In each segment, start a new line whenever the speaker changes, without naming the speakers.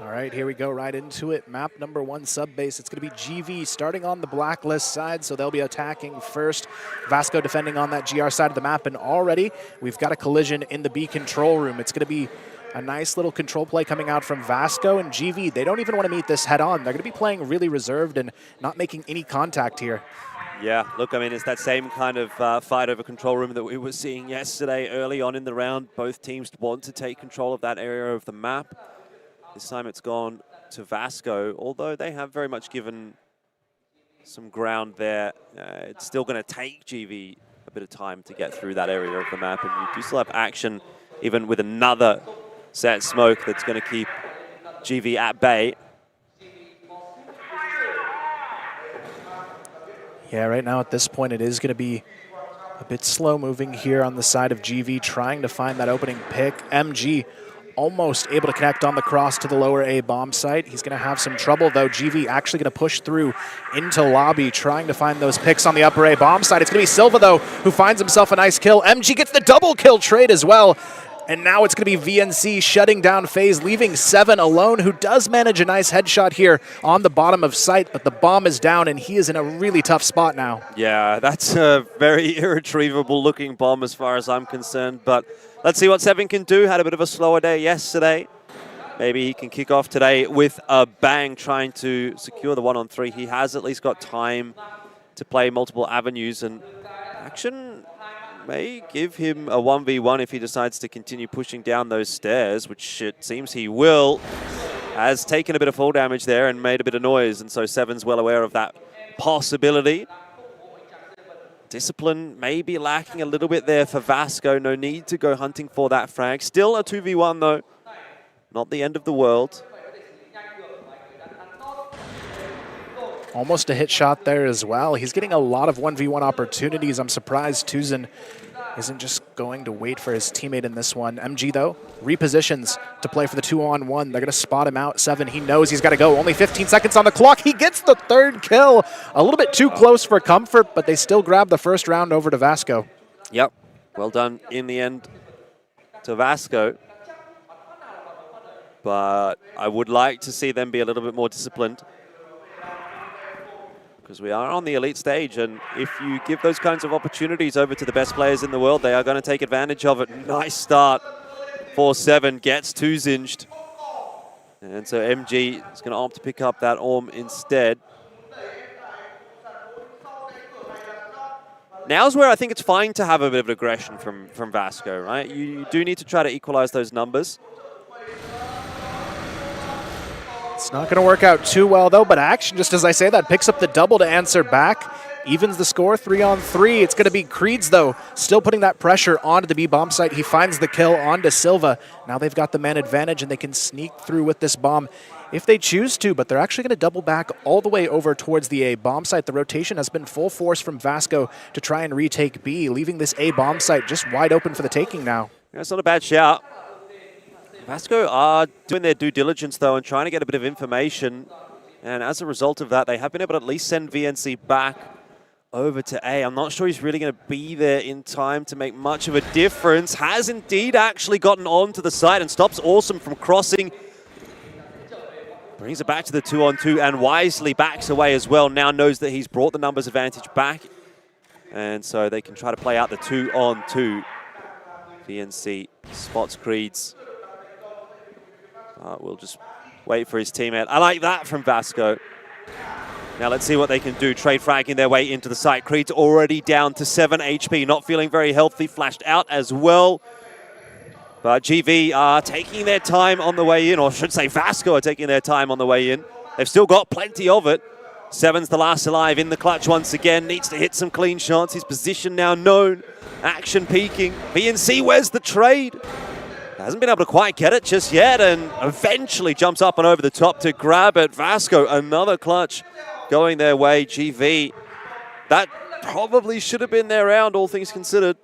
All right, here we go right into it. Map number 1 sub base. It's going to be GV starting on the blacklist side, so they'll be attacking first. Vasco defending on that GR side of the map, and already we've got a collision in the B control room. It's going to be a nice little control play coming out from Vasco and GV. They don't even want to meet this head on. They're going to be playing really reserved and not making any contact here.
Yeah, look, I mean, it's that same kind of fight over control room that we were seeing yesterday early on in the round. Both teams want to take control of that area of the map. This time it's gone to Vasco, although they have very much given some ground there. It's still going to take GV a bit of time to get through that area of the map, and you do still have action even with another set smoke that's going to keep GV at bay.
Yeah, right now at this point it is going to be a bit slow moving here on the side of GV, trying to find that opening pick. MG almost able to connect on the cross to the lower A bomb site. He's going to have some trouble, though. GV actually going to push through into lobby, trying to find those picks on the upper A bomb site. It's going to be Silva, though, who finds himself a nice kill. MG gets the double kill trade as well. And now it's going to be VNC shutting down FaZe, leaving Seven alone, who does manage a nice headshot here on the bottom of site, but the bomb is down, and he is in a really tough spot now.
Yeah, that's a very irretrievable-looking bomb as far as I'm concerned, but let's see what Seven can do. Had a bit of a slower day yesterday. Maybe he can kick off today with a bang, trying to secure the 1-on-3. He has at least got time to play multiple avenues, and action may give him a 1v1 if he decides to continue pushing down those stairs, which it seems he will. Has taken a bit of fall damage there and made a bit of noise, and so Seven's well aware of that possibility. Discipline may be lacking a little bit there for Vasco. No need to go hunting for that frag. Still a 2v1 though. Not the end of the world.
Almost a hit shot there as well. He's getting a lot of 1v1 opportunities. I'm surprised Tuzin isn't just going to wait for his teammate in this one. MG, though, repositions to play for the 2-on-1. They're going to spot him out. Seven, he knows he's got to go. Only 15 seconds on the clock. He gets the third kill. A little bit too close for comfort, but they still grab the first round over to Vasco.
Yep. Well done in the end to Vasco. But I would like to see them be a little bit more disciplined, because we are on the elite stage, and if you give those kinds of opportunities over to the best players in the world, they are going to take advantage of it. Nice start for Seven, gets two-zinged. And so MG is going to opt to pick up that Orm instead. Now's where I think it's fine to have a bit of aggression from Vasco, right? You do need to try to equalize those numbers.
It's not going to work out too well, though, but action, just as I say that, picks up the double to answer back. Evens the score, 3-on-3. It's going to be Creeds, though, still putting that pressure onto the B bomb site. He finds the kill onto Silva. Now they've got the man advantage, and they can sneak through with this bomb if they choose to, but they're actually going to double back all the way over towards the A bomb site. The rotation has been full force from Vasco to try and retake B, leaving this A bomb site just wide open for the taking now.
That's not a bad shout. Vasco are doing their due diligence, though, and trying to get a bit of information. And as a result of that, they have been able to at least send VNC back over to A. I'm not sure he's really going to be there in time to make much of a difference. Has indeed actually gotten onto the side and stops Awesome from crossing. Brings it back to the 2-on-2 and wisely backs away as well. Now knows that he's brought the numbers advantage back. And so they can try to play out the 2-on-2. VNC spots Creeds. We'll just wait for his teammate. I like that from Vasco. Now let's see what they can do. Trade fragging their way into the site. Creed's already down to 7 HP. Not feeling very healthy. Flashed out as well. But GV are taking their time on the way in, or I should say Vasco are taking their time on the way in. They've still got plenty of it. Seven's the last alive in the clutch once again. Needs to hit some clean shots. His position now known. Action peaking. VNC, where's the trade? Hasn't been able to quite get it just yet, and eventually jumps up and over the top to grab it. Vasco, another clutch going their way. GV, that probably should have been their round, all things considered.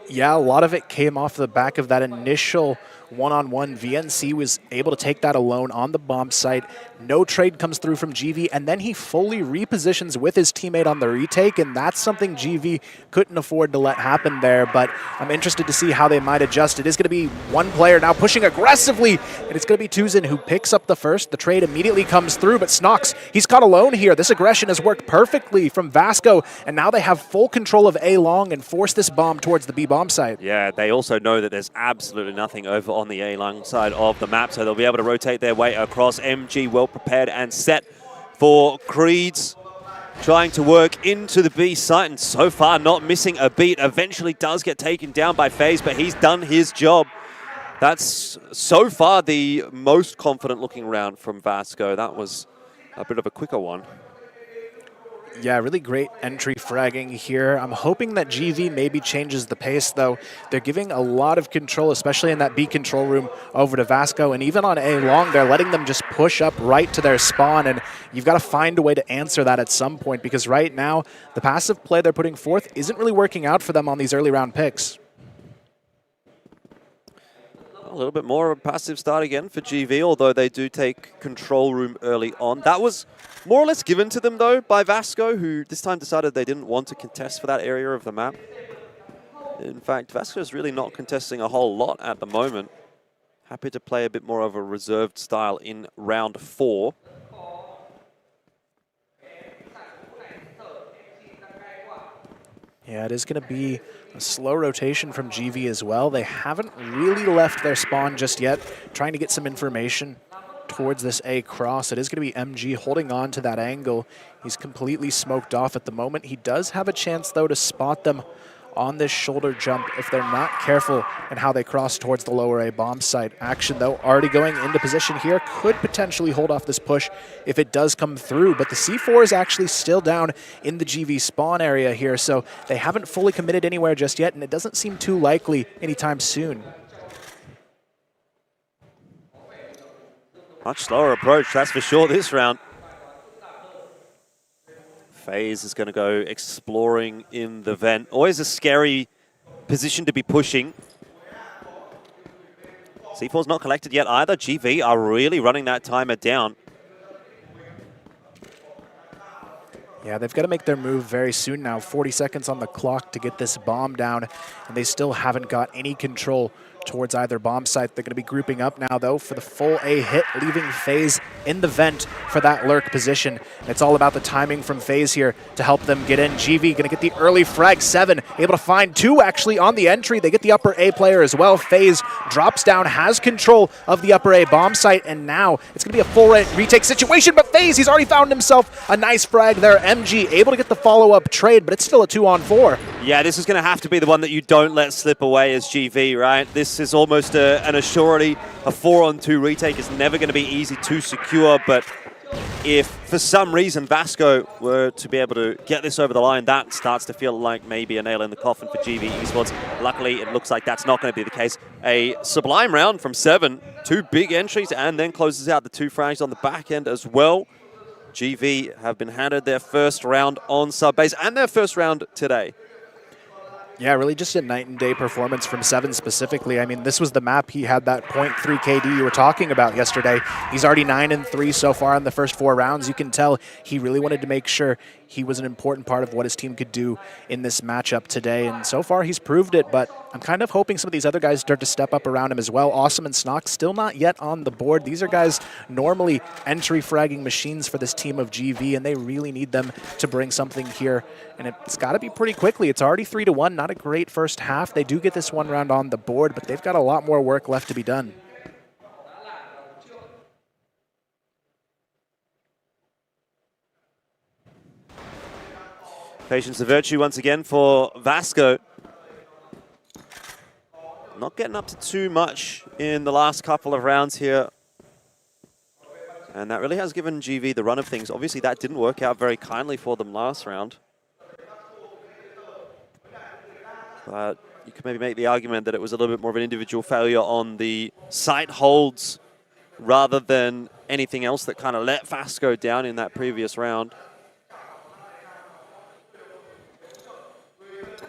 Yeah, a lot of it came off the back of that initial one-on-one. VNC was able to take that alone on the bomb site. No trade comes through from GV, and then he fully repositions with his teammate on the retake, and that's something GV couldn't afford to let happen there, but I'm interested to see how they might adjust. It is going to be one player now pushing aggressively, and it's going to be Tuzin who picks up the first. The trade immediately comes through, but Snox, he's caught alone here. This aggression has worked perfectly from Vasco, and now they have full control of A long and force this bomb towards the B bomb site.
Yeah, they also know that there's absolutely nothing over on the A long side of the map, so they'll be able to rotate their way across. MG well prepared and set for Creeds, trying to work into the B site, and so far not missing a beat. Eventually does get taken down by FaZe, but he's done his job. That's so far the most confident looking round from Vasco. That was a bit of a quicker one.
Yeah, really great entry fragging here. I'm hoping that GV maybe changes the pace, though. They're giving a lot of control, especially in that B control room, over to Vasco. And even on A long, they're letting them just push up right to their spawn. And you've got to find a way to answer that at some point, because right now, the passive play they're putting forth isn't really working out for them on these early round picks.
A little bit more of a passive start again for GV, although they do take control room early on. That was more or less given to them, though, by Vasco, who this time decided they didn't want to contest for that area of the map. In fact, Vasco's really not contesting a whole lot at the moment. Happy to play a bit more of a reserved style in round 4.
Yeah, it is going to be a slow rotation from GV as well. They haven't really left their spawn just yet, trying to get some information towards this A cross. It is going to be MG holding on to that angle. He's completely smoked off at the moment. He does have a chance, though, to spot them on this shoulder jump if they're not careful in how they cross towards the lower A bomb site. Action, though, already going into position here, could potentially hold off this push if it does come through, but the C4 is actually still down in the GV spawn area here, so they haven't fully committed anywhere just yet, and it doesn't seem too likely anytime soon.
Much slower approach, that's for sure, this round. FaZe is going to go exploring in the vent. Always a scary position to be pushing. C4's not collected yet either. GV are really running that timer down.
Yeah, they've got to make their move very soon now. 40 seconds on the clock to get this bomb down, and they still haven't got any control towards either bomb site. They're going to be grouping up now, though, for the full A hit, leaving FaZe in the vent for that lurk position. It's all about the timing from FaZe here to help them get in. GV going to get the early frag. 7 able to find 2 actually on the entry. They get the upper A player as well. FaZe drops down, has control of the upper A bomb site, and now it's going to be a full retake situation, but FaZe, he's already found himself a nice frag there. MG able to get the follow-up trade, but it's still a 2-on-4.
Yeah, this is going to have to be the one that you don't let slip away as GV, right? This is almost an assurity. A 4-on-2 retake is never going to be easy to secure, but if for some reason Vasco were to be able to get this over the line, that starts to feel like maybe a nail in the coffin for GV Esports. Luckily, it looks like that's not going to be the case. A sublime round from 7, 2 big entries, and then closes out the 2 frags on the back end as well. GV have been handed their first round on sub-base and their first round today.
Yeah, really just a night and day performance from 7 specifically. I mean, this was the map he had that 0.3 KD you were talking about yesterday. He's already 9-3 so far in the first 4 rounds. You can tell he really wanted to make sure he was an important part of what his team could do in this matchup today. And so far he's proved it, but I'm kind of hoping some of these other guys start to step up around him as well. Awesome and Snox still not yet on the board. These are guys normally entry fragging machines for this team of GV, and they really need them to bring something here. And it's got to be pretty quickly. It's already 3-1, not a great first half. They do get this 1 round on the board, but they've got a lot more work left to be done.
Patience of virtue once again for Vasco. Not getting up to too much in the last couple of rounds here. And that really has given GV the run of things. Obviously, that didn't work out very kindly for them last round. But you could maybe make the argument that it was a little bit more of an individual failure on the site holds rather than anything else that kind of let Vasco down in that previous round.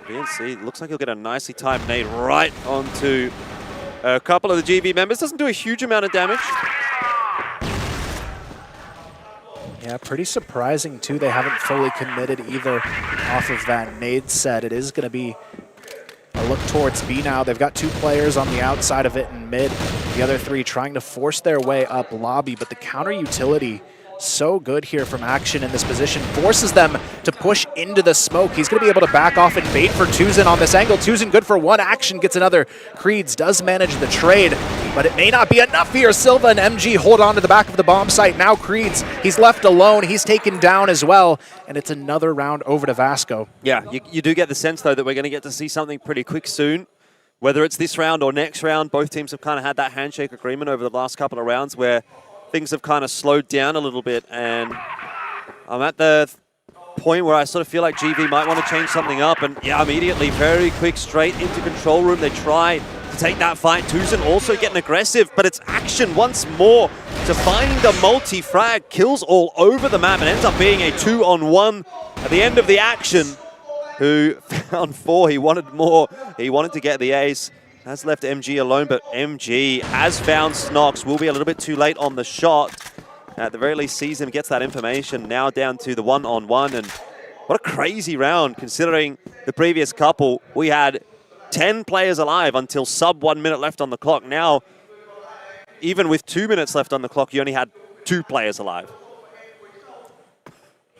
VNC looks like he'll get a nicely timed nade right onto A couple of the GV members. Doesn't do a huge amount of damage.
Yeah, pretty surprising, too. They haven't fully committed either off of that nade set. It is going to be a look towards B now. They've got 2 players on the outside of it in mid. The other 3 trying to force their way up lobby, but the counter utility so good here from Action in this position. Forces them to push into the smoke. He's going to be able to back off and bait for Tuzin on this angle. Tuzin good for 1. Action gets another. Creeds does manage the trade, but it may not be enough here. Silva and MG hold on to the back of the bomb site. Now Creeds, he's left alone. He's taken down as well, and it's another round over to Vasco.
Yeah, you do get the sense, though, that we're going to get to see something pretty quick soon. Whether it's this round or next round, both teams have kind of had that handshake agreement over the last couple of rounds where things have kind of slowed down a little bit, and I'm at the point where I sort of feel like GV might want to change something up, and yeah, immediately, very quick, straight into control room. They try to take that fight. Tuzin also getting aggressive, but it's Action once more to find the multi-frag. Kills all over the map, and ends up being a 2-on-1 at the end of the Action, who found 4. He wanted more. He wanted to get the ace. Has left MG alone, but MG has found Snox. Will be a little bit too late on the shot. At the very least, sees him, gets that information. Now down to the 1-on-1, and what a crazy round considering the previous couple. We had 10 players alive until sub 1 minute left on the clock. Now, even with 2 minutes left on the clock, you only had 2 players alive.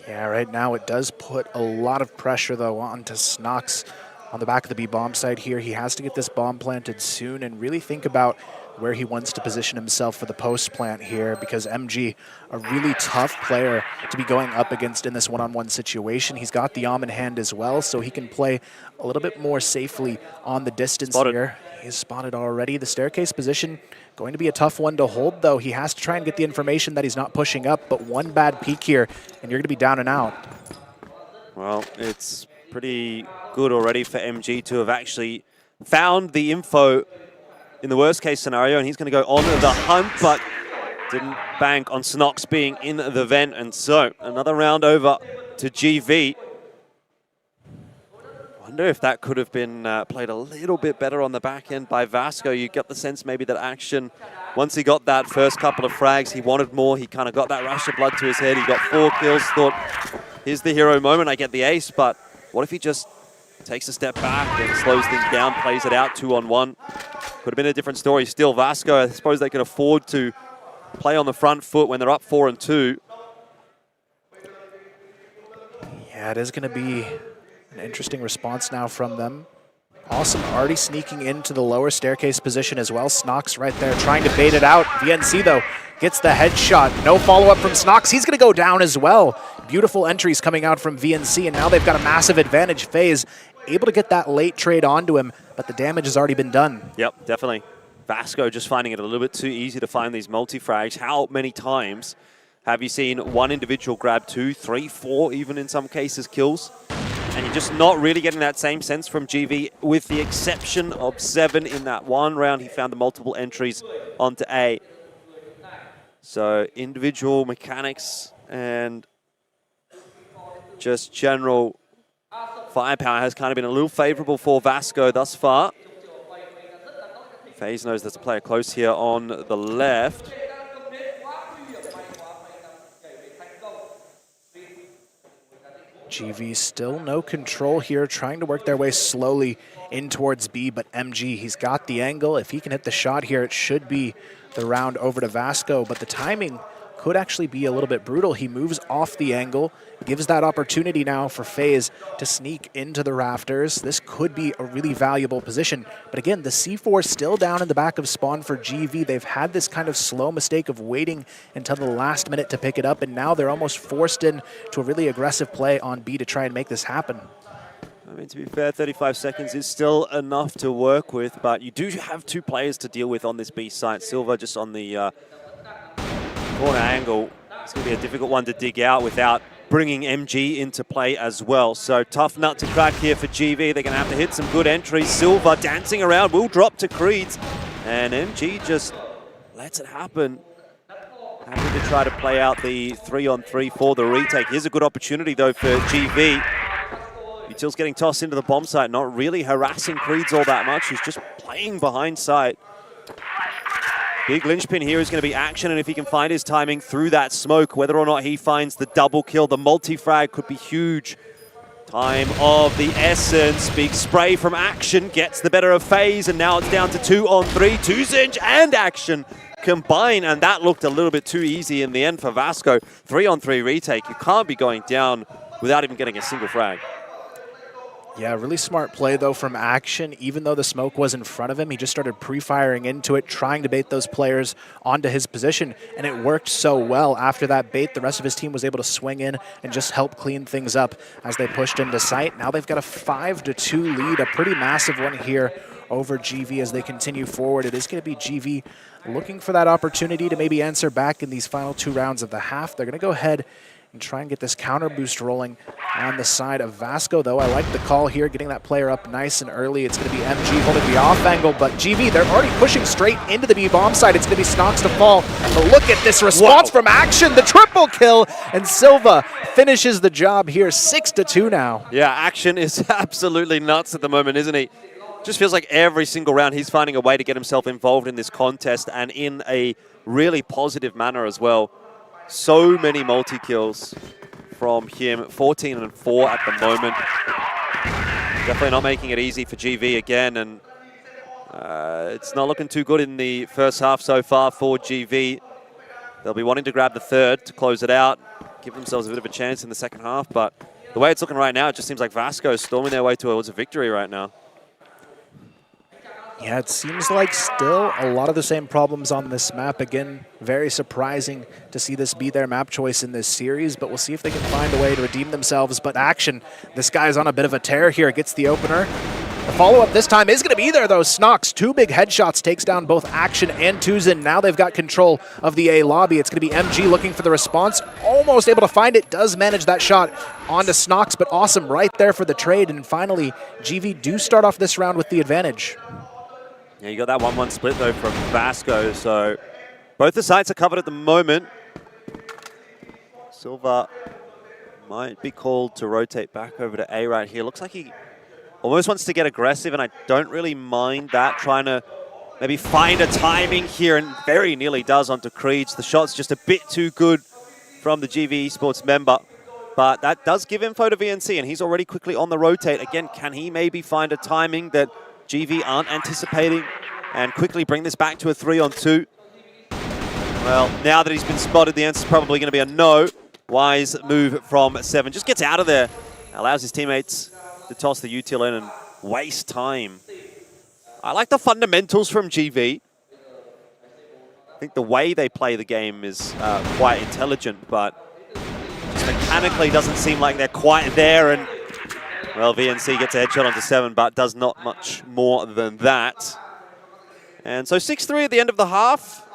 Yeah, right now it does put a lot of pressure, though, onto Snox on the back of the B bomb site here. He has to get this bomb planted soon and really think about where he wants to position himself for the post plant here, because MG, a really tough player to be going up against in this one-on-one situation. He's got the Om in hand as well, so he can play a little bit more safely on the distance here. He's spotted already. The staircase position going to be a tough one to hold, though. He has to try and get the information that he's not pushing up, but one bad peek here, and you're going to be down and out.
Well, it's pretty good already for MG to have actually found the info in the worst case scenario, and he's going to go on the hunt, but didn't bank on Snox being in the vent, and so another round over to GV. Wonder if that could have been played a little bit better on the back end by Vasco. You got the sense maybe that Action, once he got that first couple of frags, he wanted more. He kind of got that rush of blood to his head. He got 4 kills, thought, here's the hero moment, I get the ace, but what if he just takes a step back and slows things down, plays it out 2-on-1? Could have been a different story. Still, Vasco, I suppose they can afford to play on the front foot when they're up 4-2.
Yeah, it is going to be an interesting response now from them. Awesome, already sneaking into the lower staircase position as well. Snox right there trying to bait it out. VNC, though, gets the headshot. No follow-up from Snox. He's going to go down as well. Beautiful entries coming out from VNC, and now they've got a massive advantage. FaZe able to get that late trade onto him, but the damage has already been done.
Yep, definitely. Vasco just finding it a little bit too easy to find these multi-frags. How many times have you seen one individual grab 2, 3, 4, even in some cases, kills? And you're just not really getting that same sense from GV, with the exception of 7 in that one round. He found the multiple entries onto A. So individual mechanics and just general firepower has kind of been a little favorable for Vasco thus far. FaZe knows there's a player close here on the left.
GV still no control here, trying to work their way slowly in towards B, but MG, he's got the angle. If he can hit the shot here, it should be the round over to Vasco, but the timing could actually be a little bit brutal. He moves off the angle, gives that opportunity now for FaZe to sneak into the rafters. This could be a really valuable position. But again, the C4 still down in the back of spawn for GV. They've had this kind of slow mistake of waiting until the last minute to pick it up, and now they're almost forced into a really aggressive play on B to try and make this happen.
I mean, to be fair, 35 seconds is still enough to work with, but you do have 2 players to deal with on this B site. Silva just on the corner angle. It's going to be a difficult one to dig out without bringing MG into play as well. So tough nut to crack here for GV. They're going to have to hit some good entries. Silva dancing around, will drop to Creeds, and MG just lets it happen. Happy to try to play out the 3-on-3 for the retake. Here's a good opportunity, though, for GV. Util's getting tossed into the bomb site, not really harassing Creeds all that much. He's just playing behind site. Big linchpin here is going to be Action, and if he can find his timing through that smoke, whether or not he finds the double kill, the multi-frag could be huge. Time of the essence. Big spray from Action gets the better of FaZe, and now it's down to 2-on-3. 2zinj and Action combine, and that looked a little bit too easy in the end for Vasco. 3-on-3 retake. You can't be going down without even getting a single frag.
Yeah, really smart play, though, from Action. Even though the smoke was in front of him, he just started pre-firing into it, trying to bait those players onto his position, and it worked so well. After that bait, the rest of his team was able to swing in and just help clean things up as they pushed into site. Now they've got a 5-2 lead, a pretty massive one here over GV as they continue forward. It is going to be GV looking for that opportunity to maybe answer back in these final 2 rounds of the half. They're going to go ahead and try and get this counter boost rolling on the side of Vasco, though. I like the call here, getting that player up nice and early. It's going to be MG holding the off angle, but GV, they're already pushing straight into the B-bomb side. It's going to be Snox to fall. But look at this response from Action, the triple kill, and Silva finishes the job here, 6-2 now.
Yeah, Action is absolutely nuts at the moment, isn't he? Just feels like every single round he's finding a way to get himself involved in this contest, and in a really positive manner as well. So many multi-kills from him, 14-4 at the moment. Definitely not making it easy for GV again, and it's not looking too good in the first half so far for GV. They'll be wanting to grab the third to close it out, give themselves a bit of a chance in the second half, but the way it's looking right now, it just seems like Vasco is storming their way towards a victory right now.
Yeah, it seems like still a lot of the same problems on this map. Again, very surprising to see this be their map choice in this series, but we'll see if they can find a way to redeem themselves. But Action, this guy's on a bit of a tear here, gets the opener. The follow-up this time is going to be there, though. Snox, 2 big headshots, takes down both Action and 2zinj. Now they've got control of the A lobby. It's going to be MG looking for the response. Almost able to find it, does manage that shot onto Snox, but awesome right there for the trade. And finally, GV do start off this round with the advantage.
Yeah, you got that 1-1 split, though, from Vasco, so both the sites are covered at the moment. Silva might be called to rotate back over to A right here. Looks like he almost wants to get aggressive, and I don't really mind that, trying to maybe find a timing here, and very nearly does onto Creeds. The shot's just a bit too good from the GV Esports member, but that does give info to VNC, and he's already quickly on the rotate. Again, can he maybe find a timing that GV aren't anticipating and quickly bring this back to a 3-on-2? Well, now that he's been spotted, the answer's probably going to be a no. Wise move from Seven. Just gets out of there, allows his teammates to toss the util in and waste time. I like the fundamentals from GV. I think the way they play the game is quite intelligent, but just mechanically doesn't seem like they're quite there. And well, VNC gets a headshot onto Seven, but does not much more than that. And so 6-3 at the end of the half.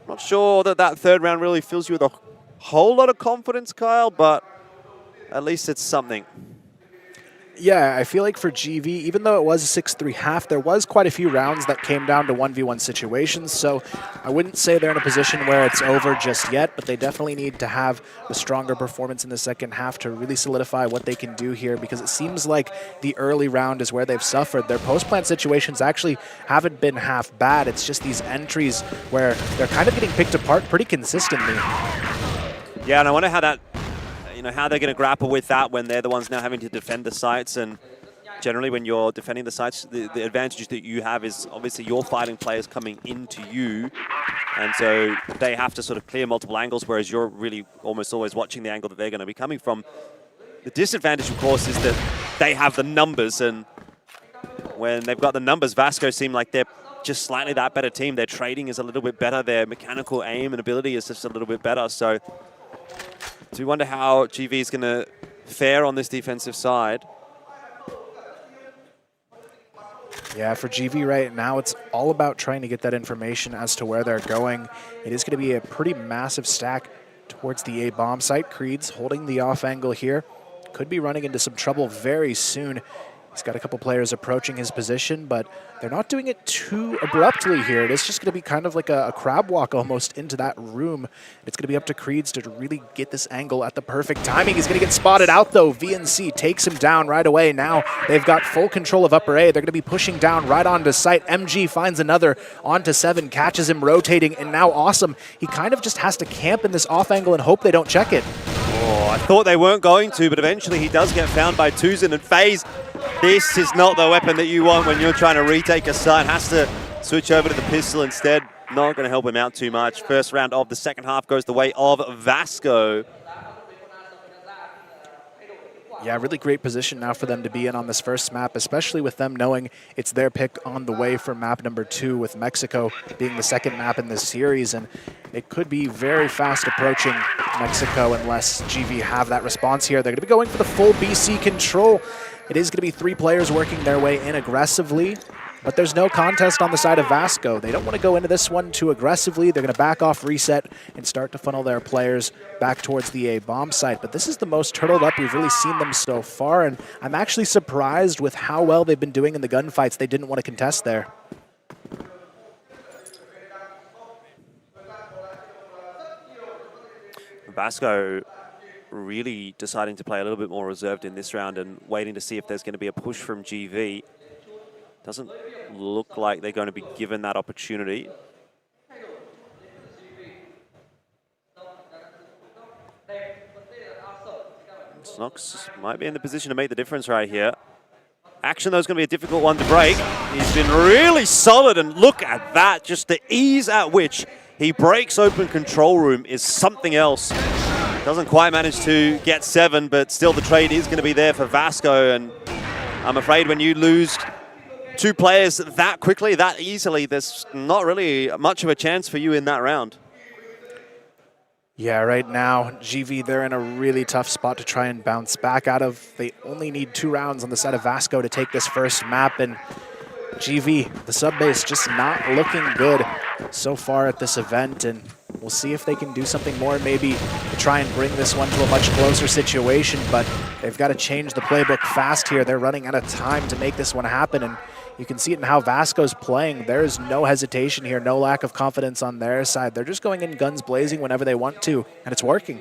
Not sure that that third round really fills you with a whole lot of confidence, Kyle, but at least it's something.
Yeah, I feel like for GV, even though it was a 6-3 half, there was quite a few rounds that came down to 1v1 situations, so I wouldn't say they're in a position where it's over just yet, but they definitely need to have a stronger performance in the second half to really solidify what they can do here, because it seems like the early round is where they've suffered. Their post-plant situations actually haven't been half bad. It's just these entries where they're kind of getting picked apart pretty consistently.
Yeah, and I wonder how that, how they're going to grapple with that when they're the ones now having to defend the sites. And generally when you're defending the sites, the advantage that you have is obviously you're fighting players coming into you. And so they have to sort of clear multiple angles, whereas you're really almost always watching the angle that they're going to be coming from. The disadvantage, of course, is that they have the numbers. And when they've got the numbers, Vasco seem like they're just slightly that better team. Their trading is a little bit better. Their mechanical aim and ability is just a little bit better. So do you wonder how GV is going to fare on this defensive side?
Yeah, for GV right now, it's all about trying to get that information as to where they're going. It is going to be a pretty massive stack towards the A bomb site. Creed's holding the off angle here. Could be running into some trouble very soon. He's got a couple players approaching his position, but they're not doing it too abruptly here. It is just going to be kind of like a crab walk almost into that room. It's going to be up to Creeds to really get this angle at the perfect timing. He's going to get spotted out, though. VNC takes him down right away. Now they've got full control of upper A. They're going to be pushing down right onto site. MG finds another onto 7, catches him rotating, and now Awesome. He kind of just has to camp in this off angle and hope they don't check it.
Oh, I thought they weren't going to, but eventually he does get found by Tuzin, and FaZe, this is not the weapon that you want when you're trying to retake a site. Has to switch over to the pistol instead. Not going to help him out too much. First round of the second half goes the way of Vasco.
Yeah, really great position now for them to be in on this first map, especially with them knowing it's their pick on the way for map number 2, with Mexico being the second map in this series. And it could be very fast approaching Mexico unless GV have that response here. They're going to be going for the full BC control. It is going to be 3 players working their way in aggressively, but there's no contest on the side of Vasco. They don't want to go into this one too aggressively. They're going to back off, reset, and start to funnel their players back towards the A bomb site. But this is the most turtled up we've really seen them so far, and I'm actually surprised with how well they've been doing in the gunfights. They didn't want to contest there.
Vasco really deciding to play a little bit more reserved in this round and waiting to see if there's going to be a push from GV. Doesn't look like they're going to be given that opportunity. Snox might be in the position to make the difference right here. Action, though, is going to be a difficult one to break. He's been really solid, and look at that. Just the ease at which he breaks open control room is something else. Doesn't quite manage to get 7, but still the trade is going to be there for Vasco. And I'm afraid when you lose 2 players that quickly, that easily, there's not really much of a chance for you in that round.
Yeah, right now, GV, they're in a really tough spot to try and bounce back out of. They only need 2 rounds on the side of Vasco to take this first map, and GV, the sub base, just not looking good so far at this event, and we'll see if they can do something more maybe to try and bring this one to a much closer situation, but they've got to change the playbook fast here. They're running out of time to make this one happen, and you can see it in how Vasco's playing. There is no hesitation here, no lack of confidence on their side. They're just going in guns blazing whenever they want to, and it's working.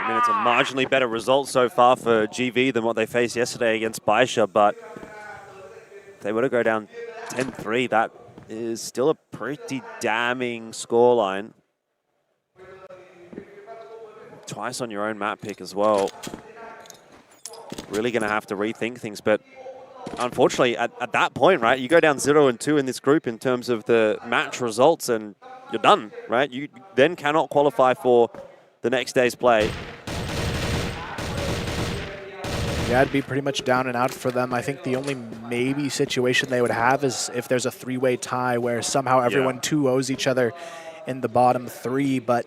I mean, it's a marginally better result so far for GV than what they faced yesterday against Baisha, but if they were to go down 10-3, that is still a pretty damning scoreline. Twice on your own map pick as well. Really going to have to rethink things, but unfortunately, at that point, right, you go down 0-2 in this group in terms of the match results, and you're done, right? You then cannot qualify for the next day's play.
Yeah, it'd be pretty much down and out for them. I think the only maybe situation they would have is if there's a 3-way tie where somehow everyone 2-0s each other in the bottom 3. But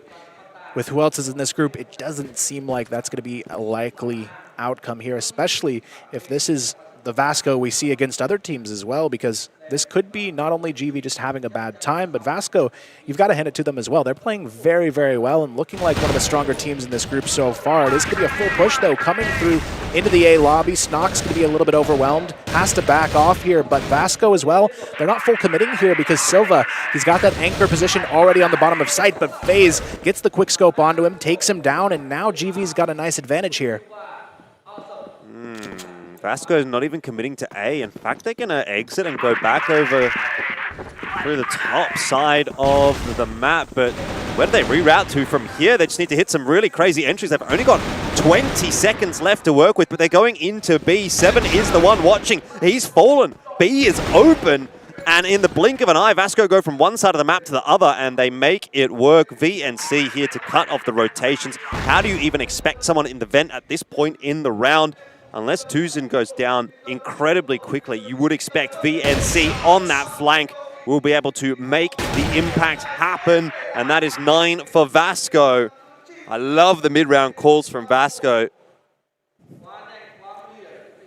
with who else is in this group, it doesn't seem like that's going to be a likely outcome here, especially if this is the Vasco we see against other teams as well, because this could be not only GV just having a bad time, but Vasco, you've got to hand it to them as well. They're playing very, very well and looking like one of the stronger teams in this group so far. It is going to be a full push, though, coming through into the A lobby. Snock's going to be a little bit overwhelmed, has to back off here, but Vasco as well, they're not full committing here because Silva, he's got that anchor position already on the bottom of site, but FaZe gets the quick scope onto him, takes him down, and now GV's got a nice advantage here.
Vasco is not even committing to A. In fact, they're going to exit and go back over through the top side of the map. But where do they reroute to from here? They just need to hit some really crazy entries. They've only got 20 seconds left to work with, but they're going into B. 7 is the one watching. He's fallen. B is open. And in the blink of an eye, Vasco go from one side of the map to the other, and they make it work. VNC here to cut off the rotations. How do you even expect someone in the vent at this point in the round? Unless Tuzin goes down incredibly quickly, you would expect VNC on that flank will be able to make the impact happen. And that is 9 for Vasco. I love the mid-round calls from Vasco.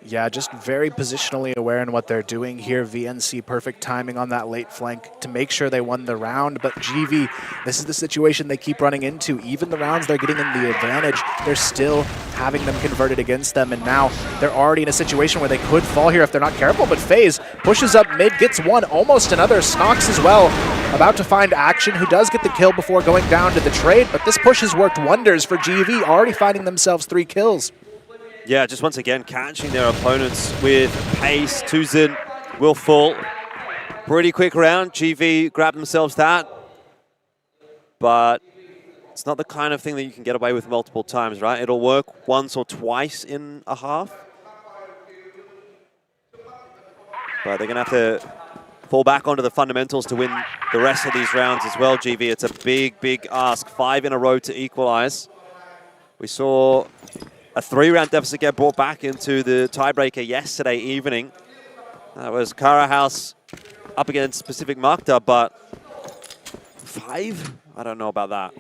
Yeah, just very positionally aware in what they're doing here. VNC perfect timing on that late flank to make sure they won the round. But GV, this is the situation they keep running into. Even the rounds they're getting in the advantage, they're still having them converted against them. And now they're already in a situation where they could fall here if they're not careful. But FaZe pushes up mid, gets one, almost another. Snox as well, about to find Action, who does get the kill before going down to the trade. But this push has worked wonders for GV, already finding themselves 3 kills.
Yeah, just once again catching their opponents with pace. Tuzin will fall. Pretty quick round. GV grabbed themselves that. But it's not the kind of thing that you can get away with multiple times, right? It'll work once or twice in a half. But they're going to have to fall back onto the fundamentals to win the rest of these rounds as well, GV. It's a big, big ask. 5 in a row to equalize. We saw a 3-round deficit get brought back into the tiebreaker yesterday evening. That was Kara House up against Pacific Makta, but 5? I don't know about that.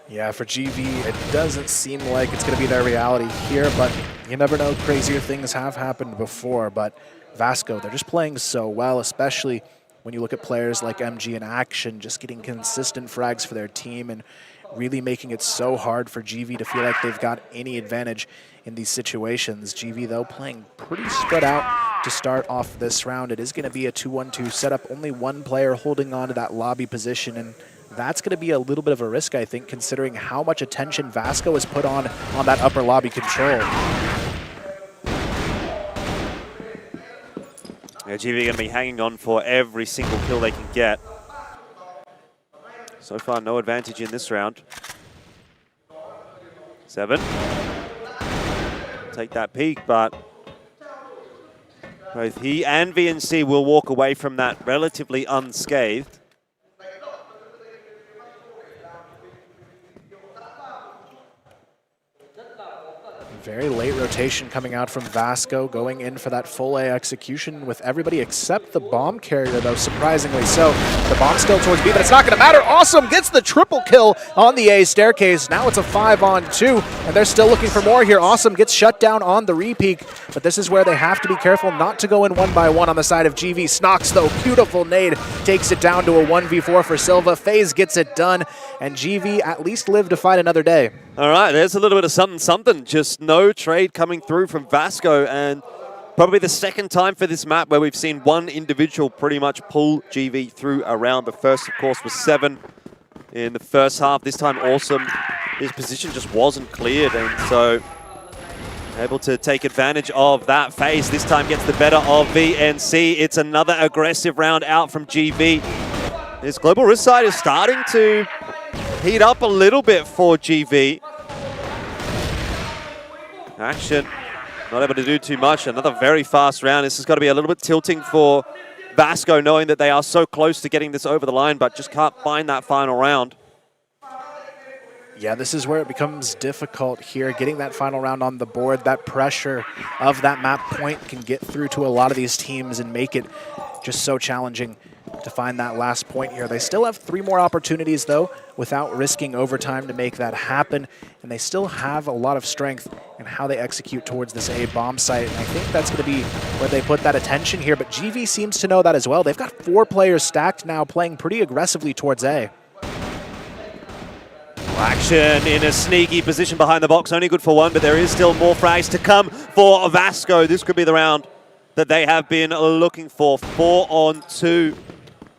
Yeah, for GV, it doesn't seem like it's going to be their reality here, but you never know. Crazier things have happened before, but Vasco, they're just playing so well, especially when you look at players like MG and Action just getting consistent frags for their team and really making it so hard for GV to feel like they've got any advantage in these situations. GV, though, playing pretty spread out to start off this round. It is going to be a 2-1-2 setup, only one player holding on to that lobby position, and that's going to be a little bit of a risk, I think, considering how much attention Vasco has put on that upper lobby control.
Yeah, GV going to be hanging on for every single kill they can get. So far, no advantage in this round. 7. Take that peak, but both he and VNC will walk away from that relatively unscathed.
Very late rotation coming out from Vasco, going in for that full A execution with everybody except the bomb carrier, though, surprisingly so. The bomb still towards B, but it's not going to matter. Awesome gets the triple kill on the A staircase. Now it's a 5-on-2, and they're still looking for more here. Awesome gets shut down on the repeak, but this is where they have to be careful not to go in 1-by-1 on the side of GV. Snox, though, beautiful nade, takes it down to a 1v4 for Silva. FaZe gets it done, and GV at least live to fight another day.
All right, there's a little bit of something. Just no trade coming through from Vasco, and probably the second time for this map where we've seen one individual pretty much pull GV through a round. The first, of course, was 7 in the first half. This time, Awesome, his position just wasn't cleared, and so able to take advantage of that. FaZe this time gets the better of VNC. It's another aggressive round out from GV. This Global Risk side is starting to heat up a little bit for GV. Action not able to do too much. Another very fast round. This has got to be a little bit tilting for Vasco, knowing that they are so close to getting this over the line, but just can't find that final round.
Yeah, this is where it becomes difficult here. Getting that final round on the board, that pressure of that map point can get through to a lot of these teams and make it just so challenging to find that last point here. They still have 3 more opportunities, though, without risking overtime to make that happen. And they still have a lot of strength in how they execute towards this A bomb site. And I think that's going to be where they put that attention here. But GV seems to know that as well. They've got 4 players stacked now, playing pretty aggressively towards A.
Action in a sneaky position behind the box. Only good for 1, but there is still more frags to come for Vasco. This could be the round that they have been looking for. 4-on-2.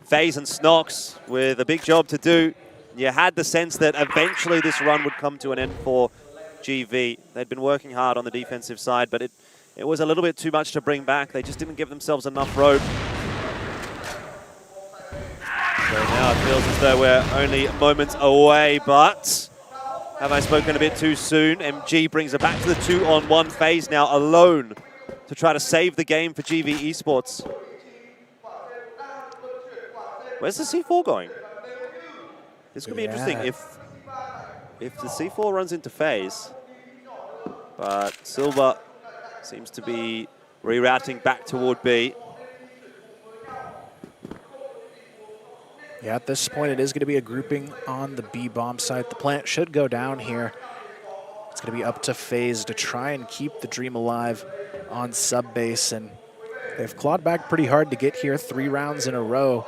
FaZe and Snox with a big job to do. You had the sense that eventually this run would come to an end for GV. They'd been working hard on the defensive side, but it was a little bit too much to bring back. They just didn't give themselves enough rope. So now it feels as though we're only moments away, but have I spoken a bit too soon? MG brings it back to the 2-on-1. FaZe now alone to try to save the game for GV Esports. Where's the C4 going? This could be interesting if the C4 runs into FaZe. But Silva seems to be rerouting back toward B.
Yeah, at this point, it is going to be a grouping on the B bomb site. The plant should go down here. It's going to be up to FaZe to try and keep the dream alive on sub base, and they've clawed back pretty hard to get here 3 rounds in a row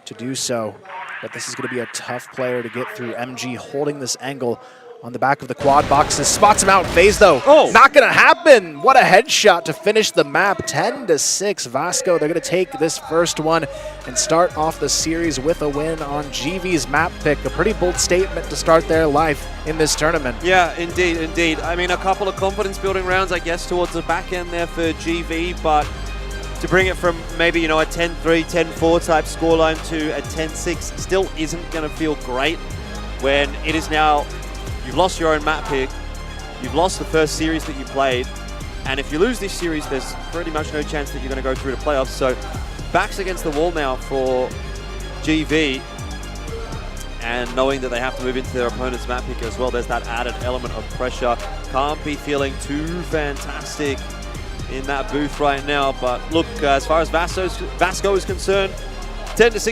to do so. But this is going to be a tough player to get through. MG holding this angle on the back of the quad boxes. Spots him out. FaZe, though, not going to happen. What a headshot to finish the map. 10-6. Vasco, they're going to take this first one and start off the series with a win on GV's map pick. A pretty bold statement to start their life in this tournament.
Yeah, indeed, indeed. I mean, a couple of confidence-building rounds, I guess, towards the back end there for GV, but to bring it from maybe, you know, a 10-3, 10-4 type scoreline to a 10-6 still isn't going to feel great when it is now, you've lost your own map pick, you've lost the first series that you played, and if you lose this series, there's pretty much no chance that you're going to go through the playoffs. So backs against the wall now for GV, and knowing that they have to move into their opponent's map pick as well, there's that added element of pressure. Can't be feeling too fantastic in that booth right now, but look, as far as Vasco is concerned, 10-6